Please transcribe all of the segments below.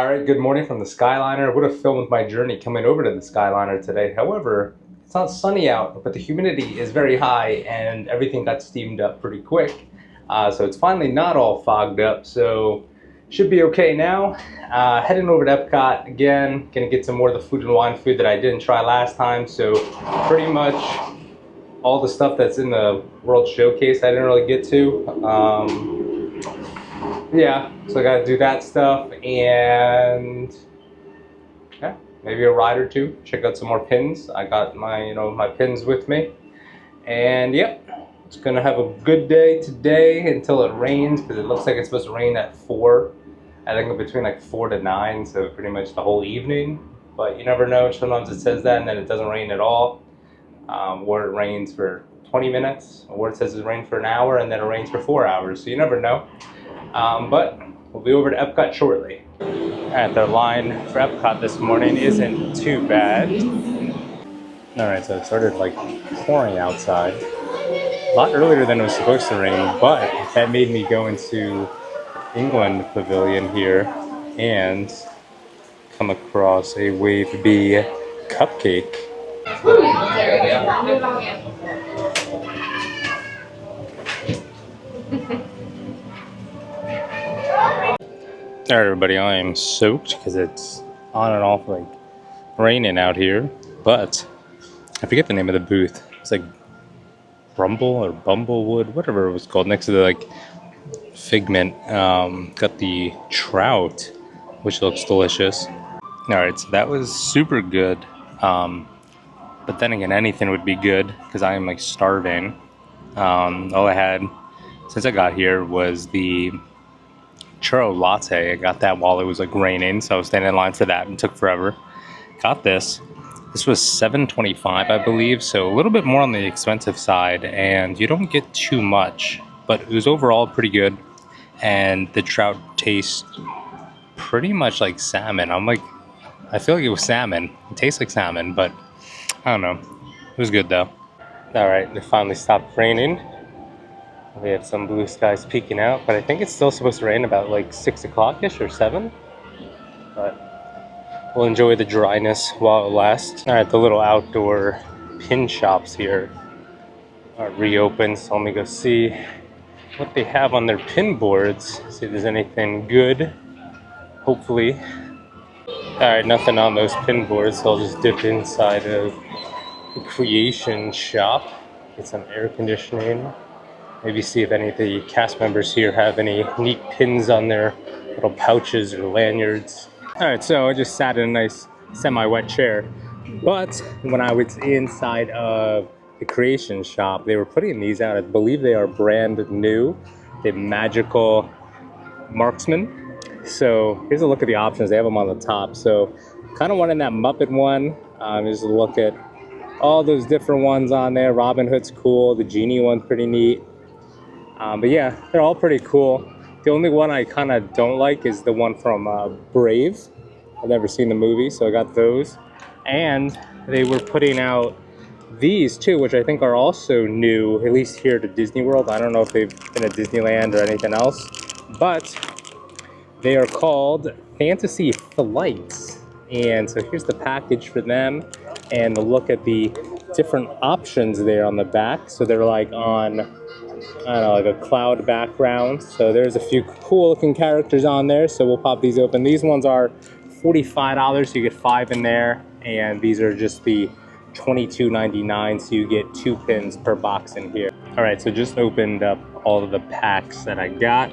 Alright, good morning from the Skyliner. I would have filmed my journey coming over to the Skyliner today. However, it's not sunny out, but the humidity is very high and everything got steamed up pretty quick. So it's finally not all fogged up, so should be okay now. Heading over to Epcot again, gonna get some more of the food and wine food that I didn't try last time. So pretty much all the stuff that's in the World Showcase I didn't really get to. Yeah, so I gotta do that stuff and yeah, maybe a ride or two. Check out some more pins. I got my, my pins with me. And yep, it's gonna have a good day today until it rains, because it looks like it's supposed to rain at 4. I think between like 4 to 9, so pretty much the whole evening. But you never know, sometimes it says that and then it doesn't rain at all. Or it rains for 20 minutes, or it says it rains for an hour and then it rains for 4 hours, so you never know. But we'll be over to Epcot shortly. Alright, the line for Epcot this morning isn't too bad. Alright, so it started like pouring outside. A lot earlier than it was supposed to rain, but that made me go into England Pavilion here and come across a Wave B cupcake. Alright everybody, I am soaked because it's on and off like raining out here, but I forget the name of the booth. It's like Brumble or Bumblewood, whatever it was called, next to the like Figment. Got the trout, which looks delicious. Alright, so that was super good, but then again, anything would be good because I am like starving. All I had since I got here was the churro latte. I got that while it was like raining, so I was standing in line for that and it took forever. Got this. This was $7.25, I believe, so a little bit more on the expensive side, and you don't get too much, but it was overall pretty good. And the trout tastes pretty much like salmon. I feel like it was salmon. It tastes like salmon, but I don't know. It was good though. All right, it finally stopped raining. We have some blue skies peeking out, but I think it's still supposed to rain about like 6 o'clock-ish or 7. But we'll enjoy the dryness while it lasts. All right, the little outdoor pin shops here are reopened, so let me go see what they have on their pin boards. See if there's anything good, hopefully. All right, nothing on those pin boards, so I'll just dip inside of the Creation shop, get some air conditioning. Maybe see if any of the cast members here have any neat pins on their little pouches or lanyards. Alright, so I just sat in a nice semi-wet chair. But when I was inside of the Creation shop, they were putting these out. I believe they are brand new. The Magical Marksman. So here's a look at the options. They have them on the top. So kind of wanting that Muppet one. Just a look at all those different ones on there. Robin Hood's cool. The Genie one's pretty neat. But yeah, they're all pretty cool. The only one I kind of don't like is the one from Brave. I've never seen the movie, so I got those. And they were putting out these too, which I think are also new, at least here to Disney World. I don't know if they've been at Disneyland or anything else, but they are called Fantasy Flights. And so here's the package for them, and a look at the different options there on the back. So they're like on, I don't know, like a cloud background. So there's a few cool looking characters on there. So we'll pop these open. These ones are $45, so you get 5 in there. And these are just the $22.99, so you get 2 pins per box in here. All right, so just opened up all of the packs that I got.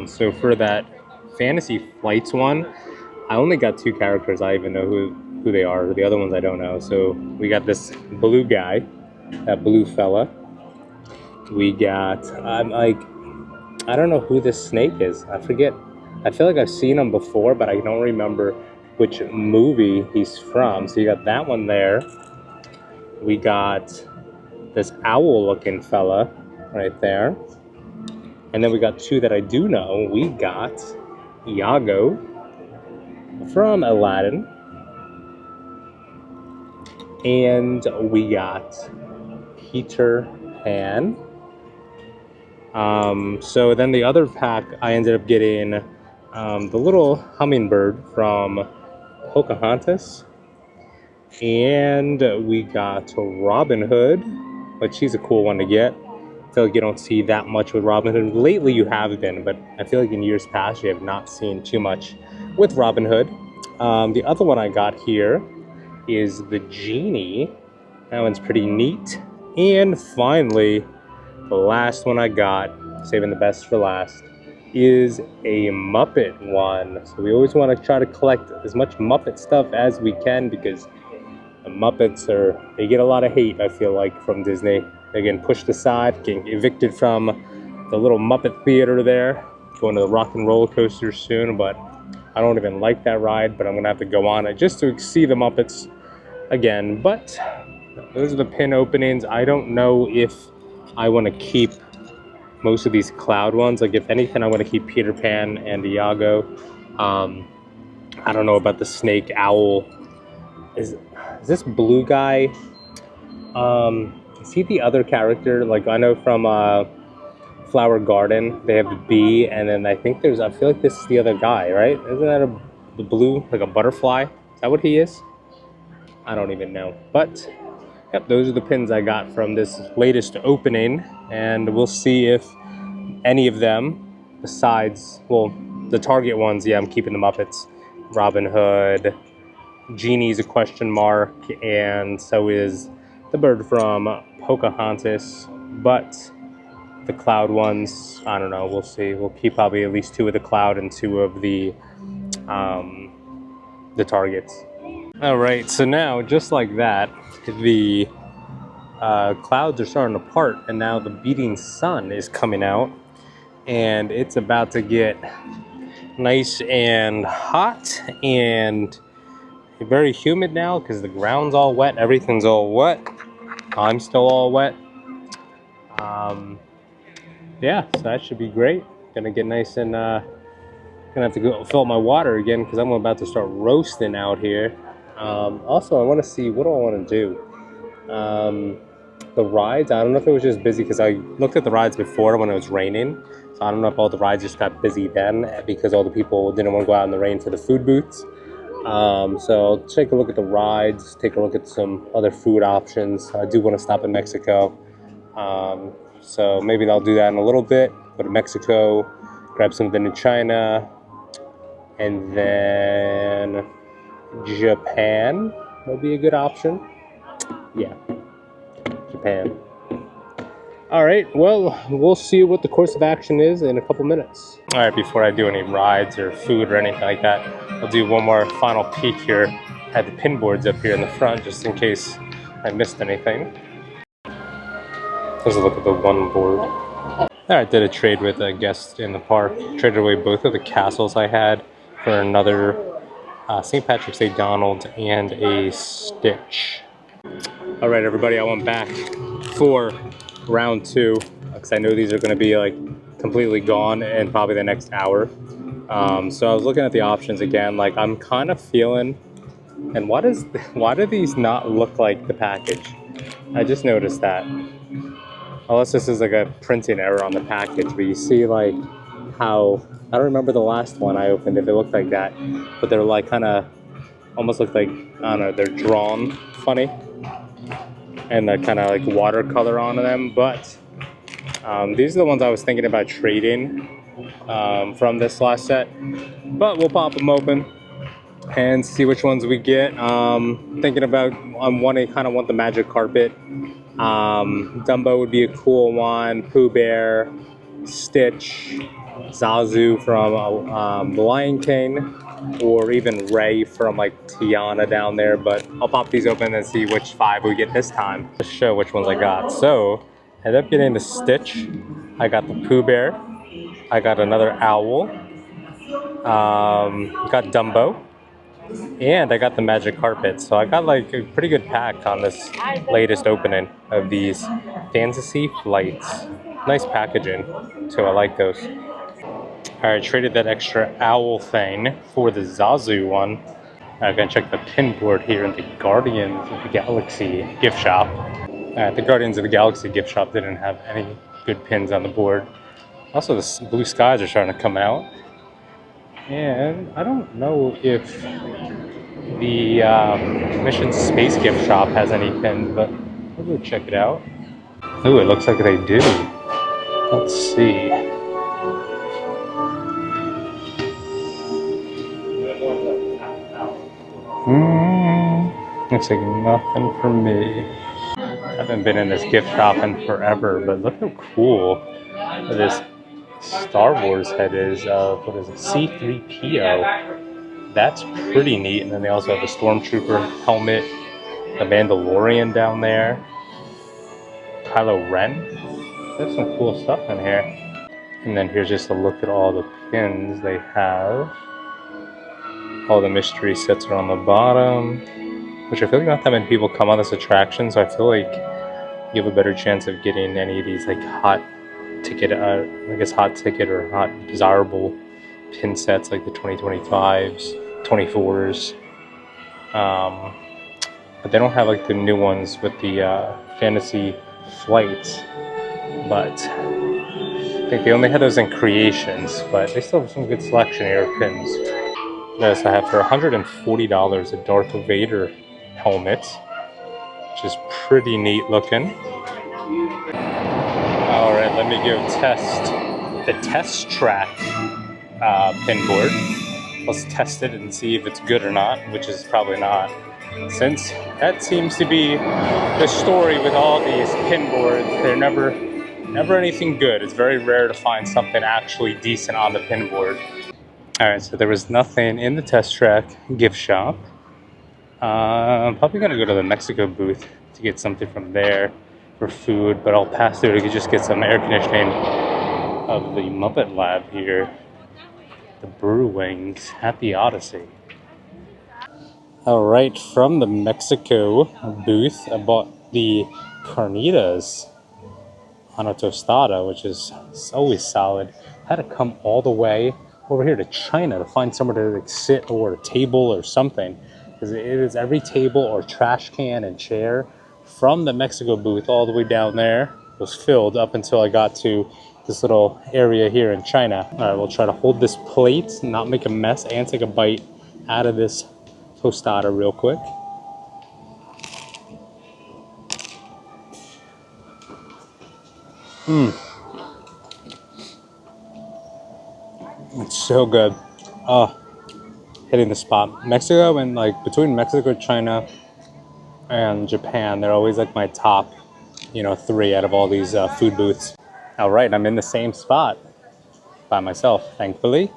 So for that Fantasy Flights one, I only got 2 characters. I even know who they are. The other ones I don't know. So we got this blue guy, that blue fella. We got, I don't know who this snake is. I forget. I feel like I've seen him before, but I don't remember which movie he's from. So you got that one there. We got this owl-looking fella right there. And then we got 2 that I do know. We got Iago from Aladdin. And we got Peter Pan. So then the other pack, I ended up getting the little hummingbird from Pocahontas. And we got Robin Hood, which she's a cool one to get. I feel like you don't see that much with Robin Hood. Lately you have been, but I feel like in years past you have not seen too much with Robin Hood. The other one I got here is the Genie. That one's pretty neat. And finally, the last one I got, saving the best for last, is a Muppet one. So we always want to try to collect as much Muppet stuff as we can because the Muppets they get a lot of hate, I feel like, from Disney. They're getting pushed aside, getting evicted from the little Muppet theater there. Going to the rock and roller coaster soon, but I don't even like that ride, but I'm gonna have to go on it just to see the Muppets again. But those are the pin openings. I don't know if I want to keep most of these cloud ones. Like, if anything, I want to keep Peter Pan and Iago. I don't know about the snake owl. Is this blue guy? Is he the other character? Like, I know from Flower Garden, they have the bee, and then I think I feel like this is the other guy, right? Isn't that the blue, like a butterfly? Is that what he is? I don't even know. But, yep, those are the pins I got from this latest opening, and we'll see if any of them, besides, well, the Target ones, yeah, I'm keeping the Muppets. Robin Hood, Genie's a question mark, and so is the bird from Pocahontas, but the cloud ones, I don't know, we'll see. We'll keep probably at least 2 of the cloud and 2 of the Targets. All right, so now, just like that, the clouds are starting to part, and now the beating sun is coming out, and it's about to get nice and hot and very humid now because the ground's all wet, everything's all wet. I'm still all wet. Yeah, so that should be great. Gonna get nice and gonna have to go fill up my water again because I'm about to start roasting out here. Also, I want to see, what do I want to do? The rides, I don't know if it was just busy because I looked at the rides before when it was raining. So I don't know if all the rides just got busy then because all the people didn't want to go out in the rain for the food booths. So I'll take a look at the rides, take a look at some other food options. I do want to stop in Mexico. So maybe I'll do that in a little bit. Go to Mexico, grab something in China, and then Japan would be a good option. Yeah, Japan. All right, well, we'll see what the course of action is in a couple minutes. All right, before I do any rides or food or anything like that, I'll do one more final peek here at the pin boards up here in the front, just in case I missed anything. Let's look at the one board. All right, did a trade with a guest in the park. Traded away both of the castles I had for another St. Patrick's Day Donald and a Stitch. All right, everybody, I went back for round 2 because I know these are going to be like completely gone in probably the next hour. So I was looking at the options again. Like, I'm kind of feeling, and why do these not look like the package? I just noticed that. Unless this is like a printing error on the package, but you see like how, I don't remember the last one I opened if it looked like that, but they're like kind of almost look like, I don't know, they're drawn funny and they're kind of like watercolor on them. But these are the ones I was thinking about trading from this last set, but we'll pop them open and see which ones we get. Thinking about, kind of want the magic carpet. Dumbo would be a cool one. Pooh Bear, Stitch, Zazu from The Lion King, or even Ray from like Tiana down there. But I'll pop these open and see which 5 we get this time to show which ones I got. So I ended up getting the Stitch. I got the Pooh Bear. I got another owl. Got Dumbo. And I got the magic carpet, so I got like a pretty good pack on this latest opening of these Fantasy Flights. Nice packaging, so I like those. Alright, traded that extra owl thing for the Zazu one. I'm gonna check the pin board here in the Guardians of the Galaxy gift shop. The Guardians of the Galaxy gift shop didn't have any good pins on the board. Also, the blue skies are starting to come out. And I don't know if the Mission Space Gift Shop has any pins, but we'll go check it out. Ooh, it looks like they do. Let's see. Looks like nothing for me. I haven't been in this gift shop in forever, but look how cool this Star Wars head is of, what is it, C-3PO. That's pretty neat. And then they also have a Stormtrooper helmet, the Mandalorian down there, Kylo Ren. There's some cool stuff in here. And then here's just a look at all the pins they have. All the mystery sets are on the bottom, which I feel like not that many people come on this attraction, so I feel like you have a better chance of getting any of these like hot ticket, I guess hot ticket or hot desirable pin sets like the 2025s, 24s. But they don't have like the new ones with the fantasy flights, but I think they only had those in creations, but they still have some good selection here of pins. Yes, I have for $140 a Darth Vader helmet, which is pretty neat looking. Alright, let me go test the test track pin board. Let's test it and see if it's good or not, which is probably not, since that seems to be the story with all these pin boards. They're never anything good. It's very rare to find something actually decent on the pin board. Alright, so there was nothing in the test track gift shop. I'm probably gonna go to the Mexico booth to get something from there for food, but I'll pass through to just get some air conditioning of the Muppet Lab here. The Brew Wings at the Odyssey. Alright, from the Mexico booth, I bought the carnitas on a tostada, which is always solid. I had to come all the way over here to China to find somewhere to like sit or a table or something, because it is every table or trash can and chair from the Mexico booth all the way down there was filled up until I got to this little area here in China. All right, we'll try to hold this plate, not make a mess, and take a bite out of this tostada real quick. It's so good. Oh, hitting the spot. Mexico, and like between Mexico, China, and Japan, they're always like my top, 3 out of all these food booths. All right, I'm in the same spot by myself, thankfully.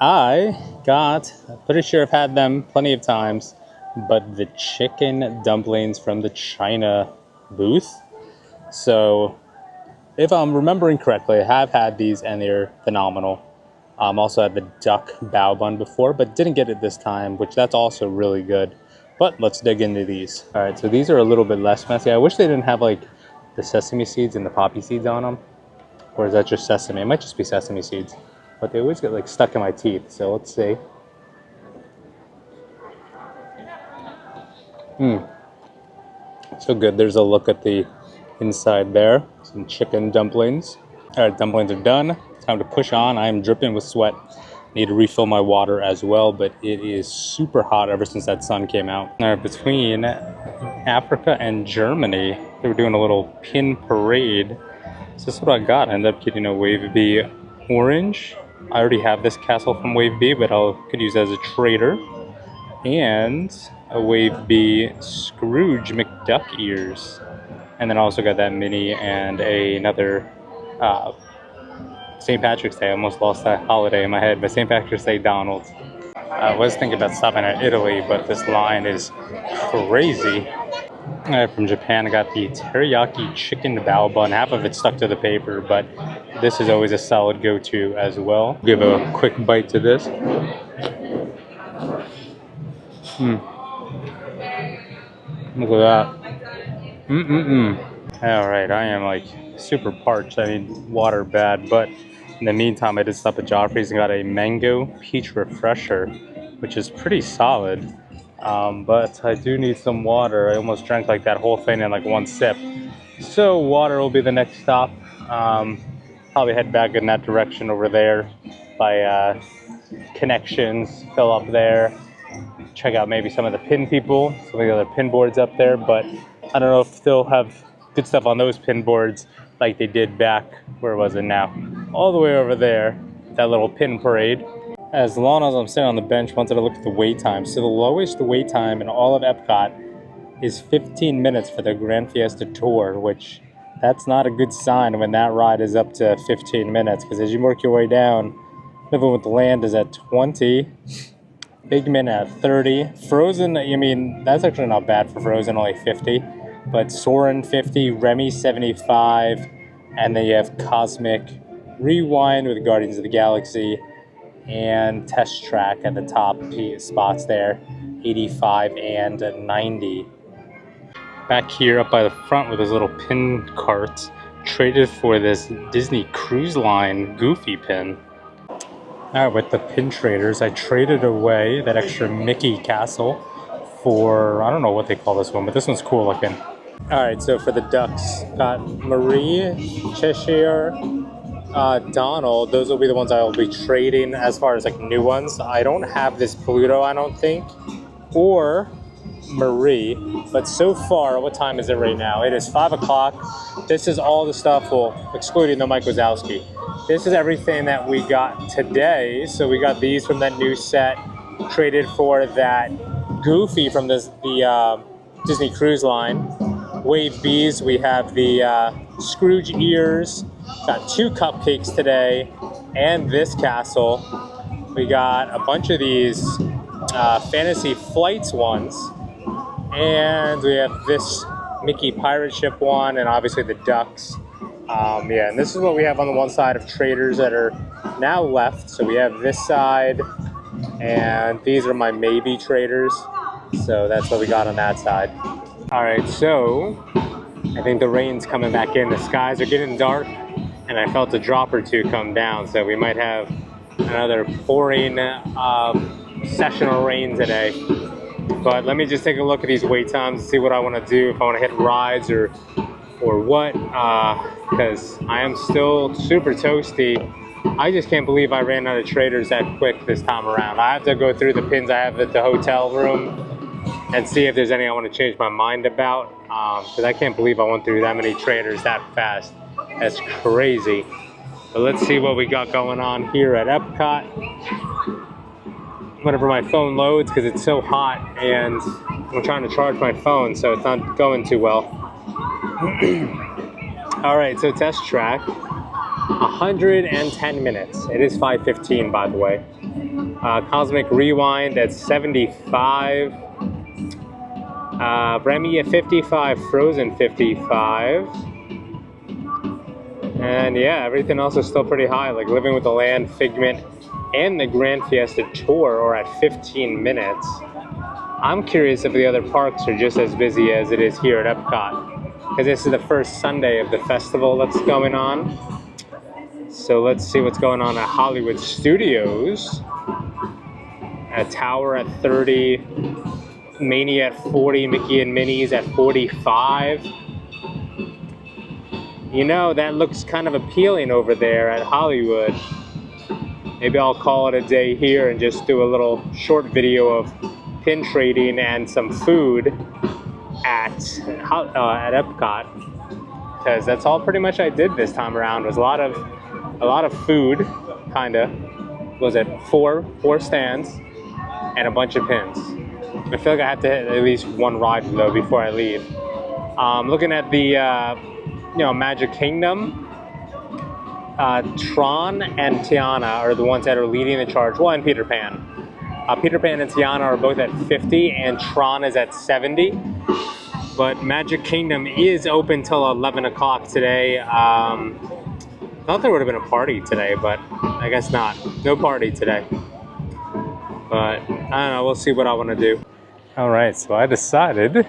I'm pretty sure I've had them plenty of times, but the chicken dumplings from the China booth. So if I'm remembering correctly, I have had these and they're phenomenal. Also had the duck bao bun before, but didn't get it this time, which that's also really good. But let's dig into these. All right, so these are a little bit less messy. I wish they didn't have like the sesame seeds and the poppy seeds on them. Or is that just sesame? It might just be sesame seeds. But they always get like stuck in my teeth, so let's see. So good. There's a look at the inside there. Some chicken dumplings. All right, dumplings are done. Time to push on. I am dripping with sweat. Need to refill my water as well, but it is super hot ever since that sun came out. All right, between Africa and Germany, they were doing a little pin parade. So this is what I got. I ended up getting a Wave B orange. I already have this castle from Wave B, but I could use it as a trader. And a Wave B Scrooge McDuck ears. And then I also got that mini and another St. Patrick's Day. I almost lost that holiday in my head, but St. Patrick's Day Donald's. I was thinking about stopping at Italy, but this line is crazy. From Japan, I got the teriyaki chicken bao bun. Half of it stuck to the paper, but this is always a solid go-to as well. Give a quick bite to this. Look at that. All right, I am like super parched. I need water bad, but in the meantime, I did stop at Joffrey's and got a mango peach refresher, which is pretty solid. But I do need some water. I almost drank like that whole thing in like one sip. So water will be the next stop. Probably head back in that direction over there by connections, fill up there. Check out maybe some of the pin people, some of the other pin boards up there, but I don't know if they'll have good stuff on those pin boards like they did back, where was it now? All the way over there, that little pin parade. As long as I'm sitting on the bench, wanted to look at the wait time. So the lowest wait time in all of Epcot is 15 minutes for the Grand Fiesta Tour, which that's not a good sign when that ride is up to 15 minutes, because as you work your way down, Living with the Land is at 20, Figment at 30, Frozen, I mean, that's actually not bad for Frozen, only 50, but Soarin' 50, Remy 75, and then you have Cosmic Rewind with Guardians of the Galaxy, and Test Track at the top spots there, 85 and 90. Back here up by the front with this little pin cart, traded for this Disney Cruise Line Goofy pin. Alright, with the pin traders, I traded away that extra Mickey castle for, I don't know what they call this one, but this one's cool looking. Alright, so for the ducks, got Marie, Cheshire, Donald. Those will be the ones I will be trading as far as like new ones. I don't have this Pluto, I don't think, or Marie, but so far, what time is it right now? It is 5 o'clock. This is all the stuff, well, excluding the Mike Wazowski. This is everything that we got today. So we got these from that new set, traded for that Goofy from the Disney Cruise Line. Wave Bees, we have the Scrooge ears. Got 2 cupcakes today, and this castle. We got a bunch of these Fantasy Flights ones, and we have this Mickey pirate ship one, and obviously the ducks. Yeah, and this is what we have on the one side of traders that are now left. So we have this side, and these are my maybe traders. So that's what we got on that side. All right, so I think the rain's coming back in. The skies are getting dark, and I felt a drop or two come down. So we might have another pouring session of rain today. But let me just take a look at these wait times and see what I want to do, if I want to hit rides or what, because I am still super toasty. I just can't believe I ran out of traders that quick this time around. I have to go through the pins I have at the hotel room and see if there's any I want to change my mind about, because I can't believe I went through that many traders that fast. That's crazy. But let's see what we got going on here at Epcot. Whenever my phone loads, because it's so hot and I'm trying to charge my phone, so it's not going too well. All right, so test track, 110 minutes. It is 5:15, by the way. Cosmic Rewind at 75. Remy at 55, Frozen 55. And yeah, everything else is still pretty high, like Living with the Land, Figment, and the Grand Fiesta Tour are at 15 minutes. I'm curious if the other parks are just as busy as it is here at Epcot, because this is the first Sunday of the festival that's going on. So let's see what's going on at Hollywood Studios. A Tower at 30, Mania at 40, Mickey and Minnie's at 45. You know, that looks kind of appealing over there at Hollywood. Maybe I'll call it a day here and just do a little short video of pin trading and some food at Epcot, because that's all pretty much I did this time around. It was a lot of food, kinda. Was it four stands and a bunch of pins. I feel like I have to hit at least one ride though before I leave. Looking at the Magic Kingdom. Tron and Tiana are the ones that are leading the charge. Well, and Peter Pan. Peter Pan and Tiana are both at 50, and Tron is at 70. But Magic Kingdom is open till 11 o'clock today. Thought there would have been a party today, but I guess not. No party today. But I don't know, we'll see what I want to do. All right, so I decided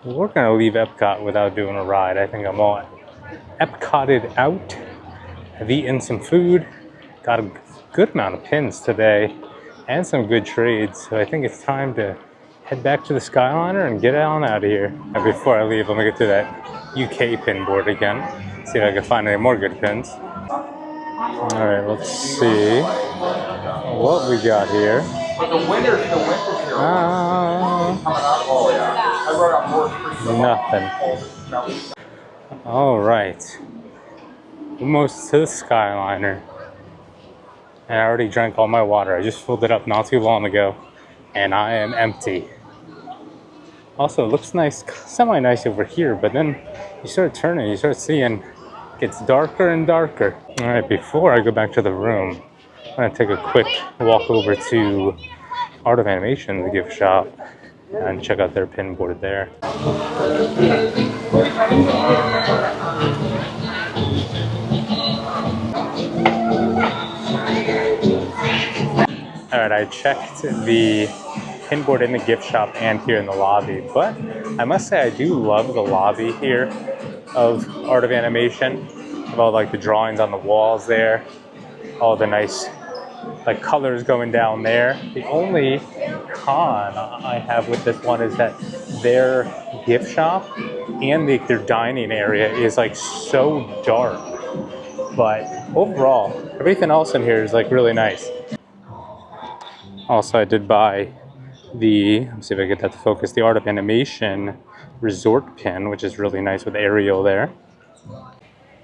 we're gonna leave Epcot without doing a ride. I think I'm all Epcoted out. I've eaten some food, got a good amount of pins today, and some good trades. So I think it's time to head back to the Skyliner and get on out of here. And before I leave, let me get to that UK pin board again, see if I can find any more good pins. Alright, let's see what we got here. Nothing. Alright. Almost to the Skyliner. And I already drank all my water. I just filled it up not too long ago. And I am empty. Also, it looks nice, semi-nice over here, but then you start turning, you start seeing it gets darker and darker. Alright, before I go back to the room, I'm gonna take a quick walk over to Art of Animation, the gift shop, and check out their pin board there. Alright, I checked the pin board in the gift shop and here in the lobby, but I must say I do love the lobby here of Art of Animation, with all like the drawings on the walls there, all the nice like colors going down there. The only con I have with this one is that their gift shop and their dining area is like so dark, but overall everything else in here is like really nice. Also, I did buy the, let's see if I get that to focus, the Art of Animation Resort pin, which is really nice with Ariel there.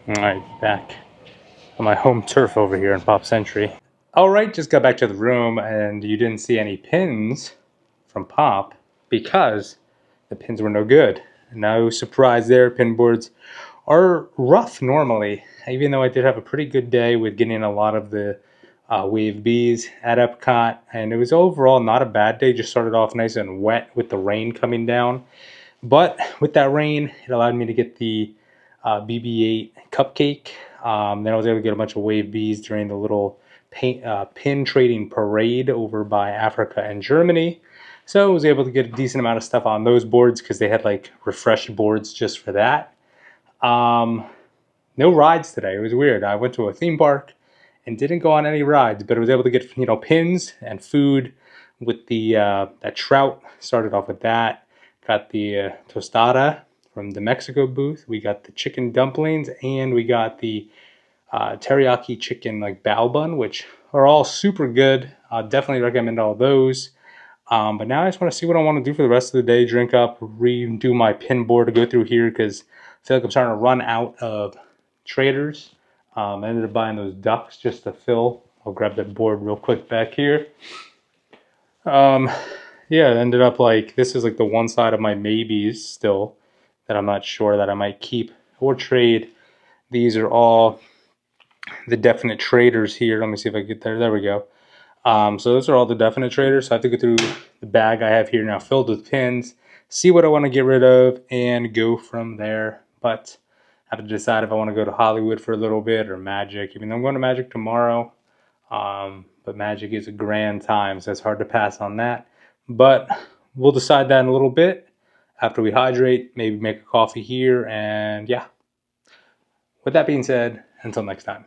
Alright, back on my home turf over here in Pop Century. Alright, just got back to the room and you didn't see any pins from Pop because the pins were no good. No surprise there, pin boards are rough normally, even though I did have a pretty good day with getting a lot of the Wave Bs at Epcot, and it was overall not a bad day. Just started off nice and wet with the rain coming down, but with that rain it allowed me to get the BB-8 cupcake. Then I was able to get a bunch of Wave Bs during the little pin trading parade over by Africa and Germany, so I was able to get a decent amount of stuff on those boards because they had like refreshed boards just for that. No rides today. It was weird. I went to a theme park and didn't go on any rides, but I was able to get, you know, pins and food with the that trout. Started off with that. Got the tostada from the Mexico booth. We got the chicken dumplings, and we got the teriyaki chicken like bao bun, which are all super good. Definitely recommend all those. But now I just want to see what I want to do for the rest of the day. Drink up, redo my pin board to go through here because I feel like I'm starting to run out of traders. I ended up buying those ducks just to fill. I'll grab that board real quick back here. Yeah, it ended up like, this is like the one side of my maybes still that I'm not sure that I might keep or trade. These are all the definite traders here. Let me see if I get there. There we go. So those are all the definite traders. So I have to go through the bag I have here now filled with pins, see what I want to get rid of, and go from there. But I have to decide if I want to go to Hollywood for a little bit or Magic, even though I'm going to Magic tomorrow. But Magic is a grand time, so it's hard to pass on that. But we'll decide that in a little bit after we hydrate, maybe make a coffee here, and yeah. With that being said, until next time.